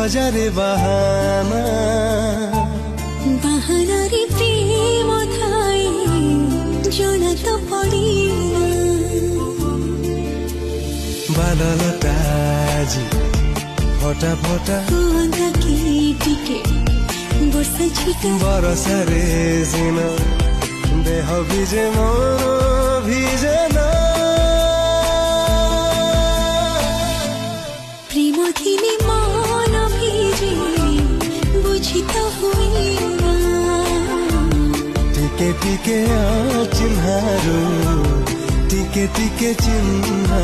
মজারে বাহানা বাহানারে প্রেম ঠাই জনা তো পড়ি না বানলতা আজি ফটা ফটা କୁହନ୍ତା ଟିକେ ବର୍ଷା ଛିଟା ବରସାରେ ସିନା ଦେହ ଭିଜେ ମନ ଭିଜେ ନା ପ୍ରେମ ଥିଲେ ମନ ଭିଜେ ବୁଝି ତ ହୁଏ ନା ଟିକେ ଟିକେ ଚିହ୍ନାରୁ ଟିକେ ଟିକେ ଚିହ୍ନା